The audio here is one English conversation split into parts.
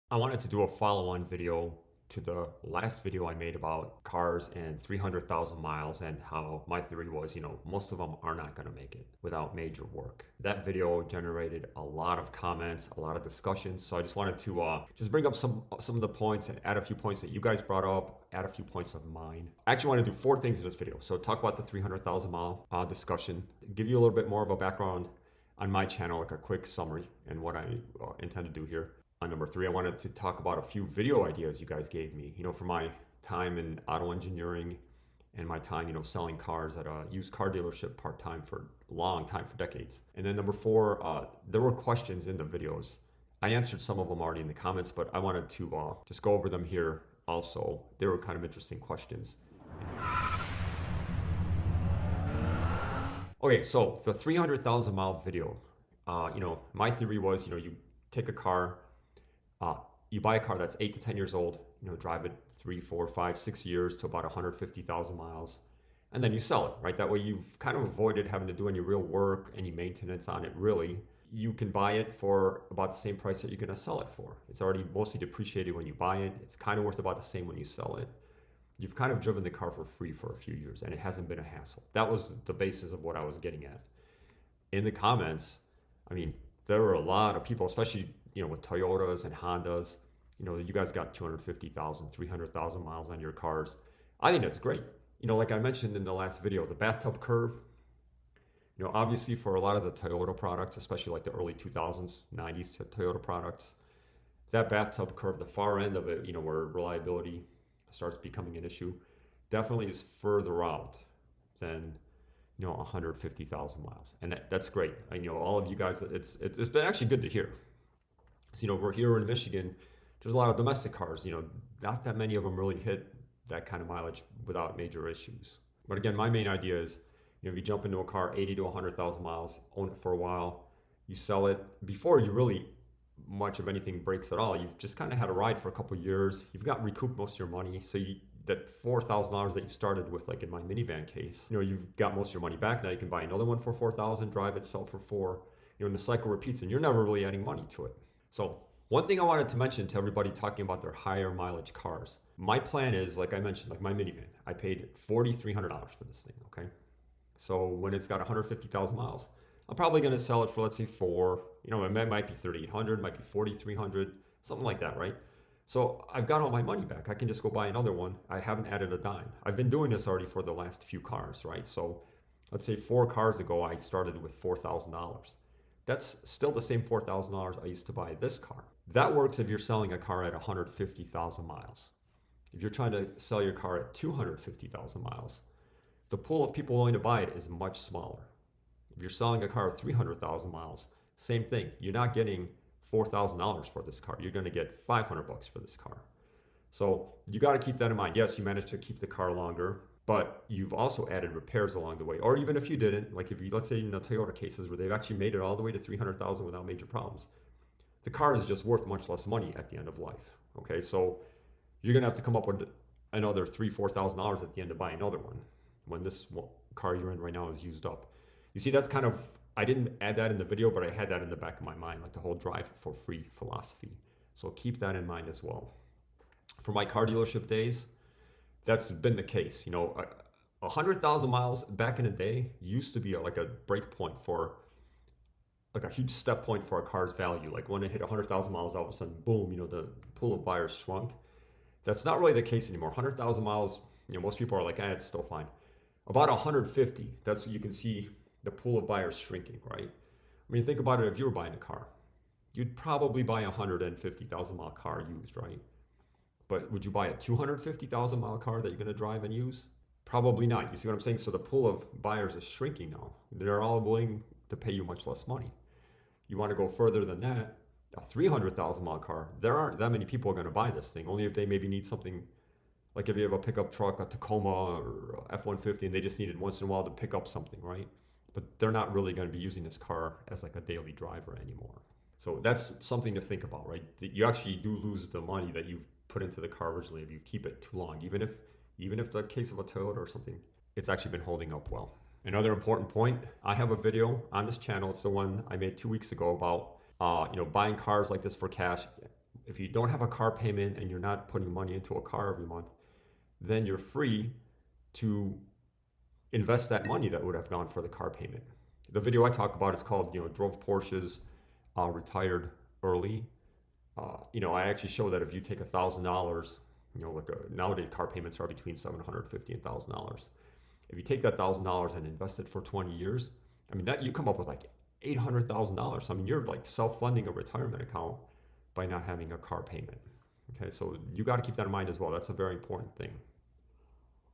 I wanted to do a follow-on video to the last video I made about cars and 300,000 miles and how my theory was, most of them are not going to make it without major work. That video generated a lot of comments, a lot of discussions. So I just wanted to just bring up some of the points and add a few points that you guys brought up, add a few points of mine. I actually want to do 4 things in this video. So talk about the 300,000 mile discussion, give you a little bit more of a background on my channel, like a quick summary and what I intend to do here. On number 3, I wanted to talk about a few video ideas you guys gave me, for my time in auto engineering and my time, selling cars at a used car dealership part-time for a long time, for decades. And then number 4, there were questions in the videos. I answered some of them already in the comments, but I wanted to just go over them here also. They were kind of interesting questions. Okay, so the 300,000 mile video, my theory was, you take a car, you buy a car that's 8 to 10 years old, drive it 3, 4, 5, 6 years to about 150,000 miles, and then you sell it, right? That way you've kind of avoided having to do any real work, any maintenance on it, really. You can buy it for about the same price that you're going to sell it for. It's already mostly depreciated when you buy it. It's kind of worth about the same when you sell it. You've kind of driven the car for free for a few years, and it hasn't been a hassle. That was the basis of what I was getting at. In the comments, I mean, there were a lot of people, especially with Toyotas and Hondas, you guys got 250,000, 300,000 miles on your cars. I think that's great. Like I mentioned in the last video, the bathtub curve, obviously for a lot of the Toyota products, especially like the early 2000s, 90s Toyota products, that bathtub curve, the far end of it, where reliability starts becoming an issue, definitely is further out than 150,000 miles, and that's great. I know all of you guys. It's been actually good to hear. So, we're here in Michigan. There's a lot of domestic cars. Not that many of them really hit that kind of mileage without major issues. But again, my main idea is, if you jump into a car 80 to 100,000 miles, own it for a while, you sell it before you really much of anything breaks at all. You've just kind of had a ride for a couple of years. You've got recouped most of your money, so that $4,000 that you started with, like in my minivan case, you've got most of your money back. Now you can buy another one for 4,000, drive it, sell for 4. And the cycle repeats, and you're never really adding money to it. So one thing I wanted to mention to everybody talking about their higher mileage cars, my plan is, like I mentioned, like my minivan, I paid $4,300 for this thing. Okay, so when it's got 150,000 miles, I'm probably going to sell it for, let's say, 4. It might be 3,800, might be 4,300, something like that, right? So I've got all my money back. I can just go buy another one. I haven't added a dime. I've been doing this already for the last few cars, right? So let's say 4 cars ago, I started with $4,000. That's still the same $4,000 I used to buy this car. That works if you're selling a car at 150,000 miles. If you're trying to sell your car at 250,000 miles, the pool of people willing to buy it is much smaller. If you're selling a car at 300,000 miles, same thing. You're not getting $4,000 for this car. You're going to get $500 for this car. So you got to keep that in mind. Yes, you managed to keep the car longer, but you've also added repairs along the way. Or even if you didn't, like if you, let's say in the Toyota cases where they've actually made it all the way to 300,000 without major problems, the car is just worth much less money at the end of life. Okay, so you're going to have to come up with another $3,000-$4,000 at the end to buy another one when this car you're in right now is used up. You see, that's kind of, I didn't add that in the video, but I had that in the back of my mind, like the whole drive for free philosophy. So keep that in mind as well. For my car dealership days, that's been the case. 100,000 miles back in the day used to be like a break point for, like a huge step point for a car's value. Like when it hit 100,000 miles, all of a sudden, boom, the pool of buyers shrunk. That's not really the case anymore. 100,000 miles, most people are like, it's still fine. About 150, that's what you can see the pool of buyers shrinking, right? I mean, think about it. If you were buying a car, you'd probably buy a 150,000 mile car used, right? But would you buy a 250,000 mile car that you're going to drive and use? Probably not. You see what I'm saying? So the pool of buyers is shrinking now. They're all willing to pay you much less money. You want to go further than that, a 300,000 mile car, there aren't that many people are going to buy this thing. Only if they maybe need something, like if you have a pickup truck, a Tacoma or F-150, and they just need it once in a while to pick up something, right? But they're not really going to be using this car as like a daily driver anymore. So that's something to think about, right? You actually do lose the money that you've put into the car originally if you keep it too long. Even if the case of a Toyota or something, it's actually been holding up well. Another important point, I have a video on this channel. It's the one I made 2 weeks ago about buying cars like this for cash, If you don't have a car payment and you're not putting money into a car every month, then you're free to invest that money that would have gone for the car payment. The video I talk about is called, drove Porsches, retired early. I actually show that if you take $1,000, nowadays car payments are between $750 and $1,000. If you take that $1,000 and invest it for 20 years, that you come up with like $800,000. You're like self-funding a retirement account by not having a car payment. Okay, so you got to keep that in mind as well. That's a very important thing.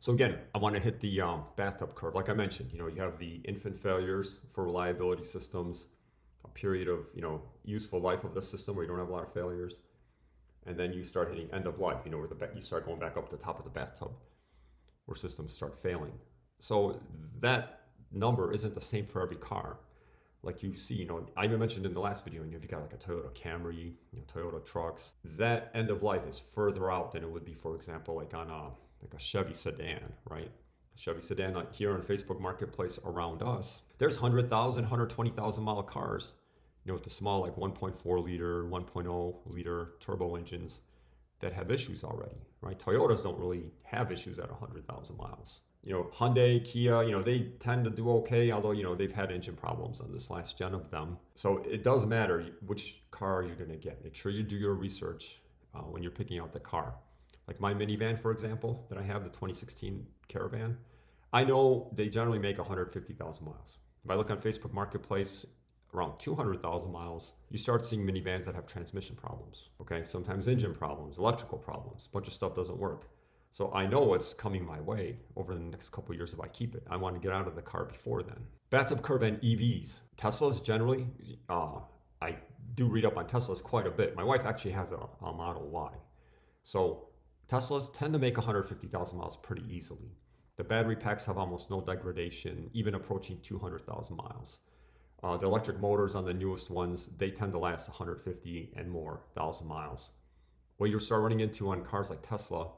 So again, I want to hit the bathtub curve. Like I mentioned, you have the infant failures for reliability systems, a period of useful life of the system where you don't have a lot of failures, and then you start hitting end of life, where you start going back up to the top of the bathtub, where systems start failing. So that number isn't the same for every car. Like you see, I even mentioned in the last video, if you got like a Toyota Camry, Toyota trucks, that end of life is further out than it would be, for example, like on a Chevy sedan, right? A Chevy sedan here on Facebook Marketplace around us, there's 100,000, 120,000 mile cars, with the small like 1.4 liter, 1.0 liter turbo engines that have issues already, right? Toyotas don't really have issues at 100,000 miles. Hyundai, Kia, they tend to do okay, although, they've had engine problems on this last gen of them. So it does matter which car you're going to get. Make sure you do your research when you're picking out the car. Like my minivan, for example, that I have, the 2016 Caravan, I know they generally make 150,000 miles. If I look on Facebook Marketplace, around 200,000 miles, you start seeing minivans that have transmission problems, okay? Sometimes engine problems, electrical problems, a bunch of stuff doesn't work. So I know what's coming my way over the next couple of years if I keep it. I want to get out of the car before then. Bathtub curve and EVs. Teslas generally, I do read up on Teslas quite a bit. My wife actually has a Model Y. So Teslas tend to make 150,000 miles pretty easily. The battery packs have almost no degradation, even approaching 200,000 miles. The electric motors on the newest ones, they tend to last 150 and more thousand miles. What you start running into on cars like Tesla,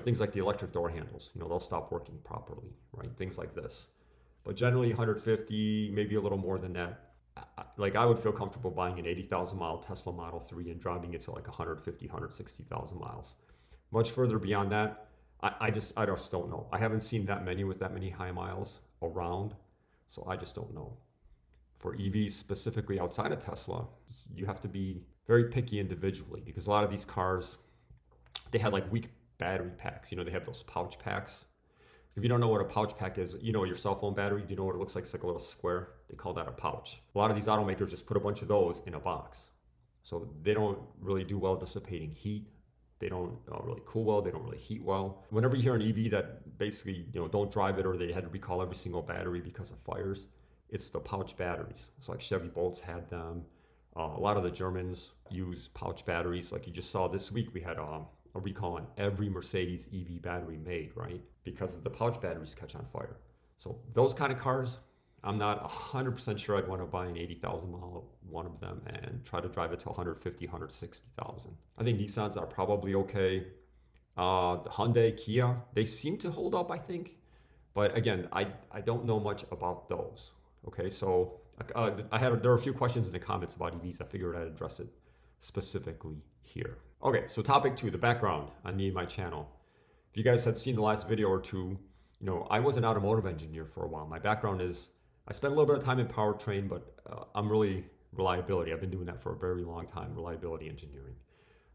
things like the electric door handles, they'll stop working properly, right? Things like this. But generally 150, maybe a little more than that. I would feel comfortable buying an 80,000 mile Tesla Model 3 and driving it to like 150, 160,000 miles. Much further beyond that, I just don't know. I haven't seen that many with that many high miles around, so I just don't know. For EVs specifically outside of Tesla, you have to be very picky individually because a lot of these cars, they have like weak battery packs. They have those pouch packs. If you don't know what a pouch pack is, your cell phone battery, do you know what it looks like? It's like a little square. They call that a pouch. A lot of these automakers just put a bunch of those in a box. So they don't really do well dissipating heat. They don't really cool well. They don't really heat well. Whenever you hear an EV that basically, don't drive it or they had to recall every single battery because of fires, it's the pouch batteries. So like Chevy Bolts had them. A lot of the Germans use pouch batteries. Like you just saw this week, we had a recall on every Mercedes EV battery made, right? Because of the pouch batteries catch on fire. So those kind of cars, I'm not 100% sure I'd want to buy an 80,000 mile one of them and try to drive it to 150, 160,000. I think Nissans are probably okay. The Hyundai, Kia, they seem to hold up, I think. But again, I don't know much about those. Okay, so there were a few questions in the comments about EVs. I figured I'd address it specifically here. Okay, so topic 2, the background on me and my channel. If you guys had seen the last video or two, I was an automotive engineer for a while. My background is, I spent a little bit of time in powertrain, but I'm really reliability. I've been doing that for a very long time, reliability engineering.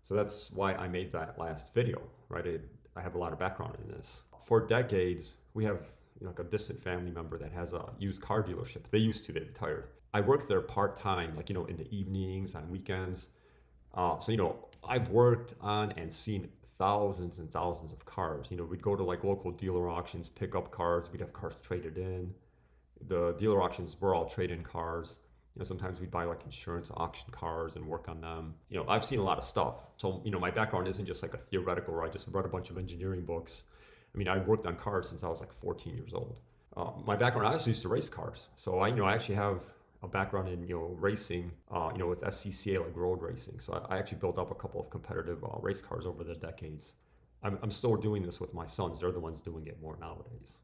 So that's why I made that last video, right? I have a lot of background in this. For decades, we have like a distant family member that has a used car dealership. They retired. I worked there part-time, in the evenings, on weekends. So, I've worked on and seen thousands and thousands of cars. We'd go to like local dealer auctions, pick up cars. We'd have cars traded in. The dealer auctions were all trade-in cars. Sometimes we'd buy like insurance auction cars and work on them. I've seen a lot of stuff. So, my background isn't just like a theoretical where I just read a bunch of engineering books. I worked on cars since I was like 14 years old. My background, I also used to race cars. So I actually have a background in, racing, with SCCA, like road racing. So I actually built up a couple of competitive race cars over the decades. I'm still doing this with my sons. They're the ones doing it more nowadays.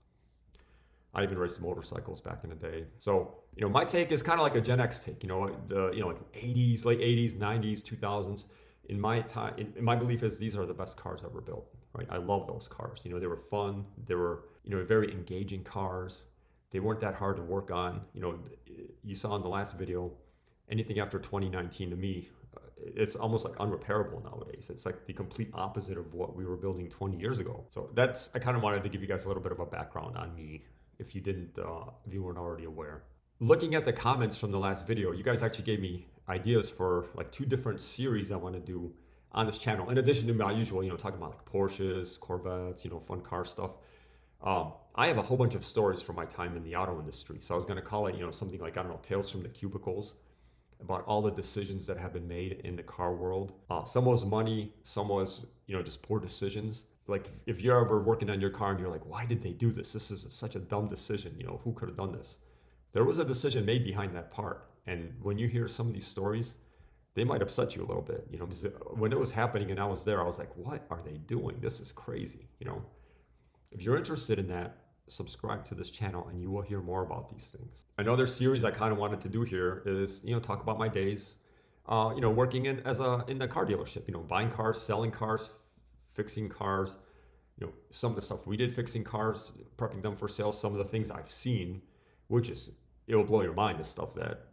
I even raced motorcycles back in the day. So, my take is kind of like a Gen X take, like 80s, late 80s, 90s, 2000s. in my time, in my belief is these are the best cars ever built, right? I love those cars. You know, they were fun. They were, you know, very engaging cars. They weren't that hard to work on. You know, you saw in the last video, anything after 2019 to me, it's almost like unrepairable nowadays. It's like the complete opposite of what we were building 20 years ago. So that's, I kind of wanted to give you guys a little bit of a background on me if you didn't, if you weren't already aware. Looking at the comments from the last video, you guys actually gave me ideas for like 2 different series I want to do on this channel. In addition to my usual, you know, talking about like Porsches, Corvettes, you know, fun car stuff. I have a whole bunch of stories from my time in the auto industry. So I was going to call it, you know, something like, I don't know, Tales from the Cubicles, about all the decisions that have been made in the car world. Some was money, some was, you know, just poor decisions. Like if you're ever working on your car and you're like, why did they do this? This is such a dumb decision. You know, who could have done this? There was a decision made behind that part. And when you hear some of these stories, they might upset you a little bit, you know, because when it was happening and I was there, I was like, what are they doing? This is crazy. You know, if you're interested in that, subscribe to this channel and you will hear more about these things. Another series I kind of wanted to do here is, you know, talk about my days, you know, working in the car dealership, you know, buying cars, selling cars, fixing cars, you know, some of the stuff we did fixing cars, prepping them for sale, some of the things I've seen, which is, it will blow your mind, the stuff that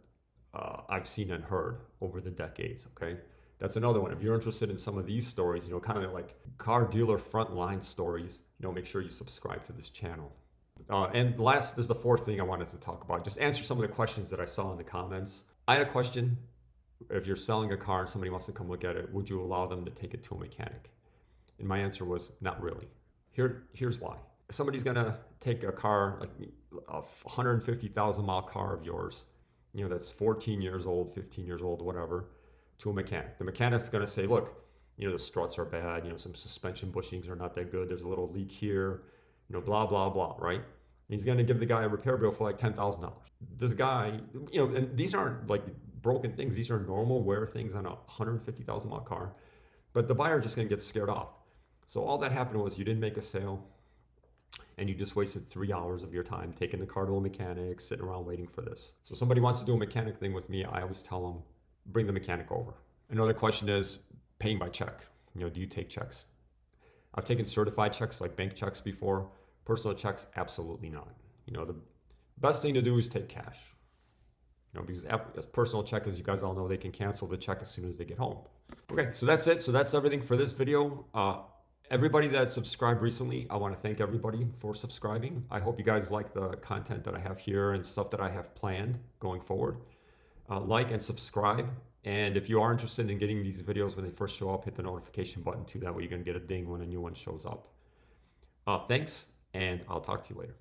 I've seen and heard over the decades, okay? That's another one. If you're interested in some of these stories, you know, kind of like car dealer frontline stories, you know, make sure you subscribe to this channel. And last is the 4th thing I wanted to talk about. Just answer some of the questions that I saw in the comments. I had a question. If you're selling a car and somebody wants to come look at it, would you allow them to take it to a mechanic? And my answer was not really. Here's why. If somebody's gonna take a car, like a 150,000 mile car of yours, you know, that's 14 years old, 15 years old, whatever, to a mechanic. The mechanic's gonna say, look, you know, the struts are bad, you know, some suspension bushings are not that good, there's a little leak here, you know, blah, blah, blah, right? He's going to give the guy a repair bill for like $10,000. This guy, you know, and these aren't like broken things. These are normal wear things on a 150,000 mile car. But the buyer just going to get scared off. So all that happened was you didn't make a sale and you just wasted 3 hours of your time taking the car to a mechanic, sitting around waiting for this. So somebody wants to do a mechanic thing with me, I always tell them, bring the mechanic over. Another question is paying by check. You know, do you take checks? I've taken certified checks like bank checks before. Personal checks, absolutely not. You know, the best thing to do is take cash. You know, because a personal check, as you guys all know, they can cancel the check as soon as they get home. Okay, so that's it. So that's everything for this video. Everybody that subscribed recently, I want to thank everybody for subscribing. I hope you guys like the content that I have here and stuff that I have planned going forward. Like and subscribe. And if you are interested in getting these videos when they first show up, hit the notification button too. That way you're going to get a ding when a new one shows up. Thanks, and I'll talk to you later.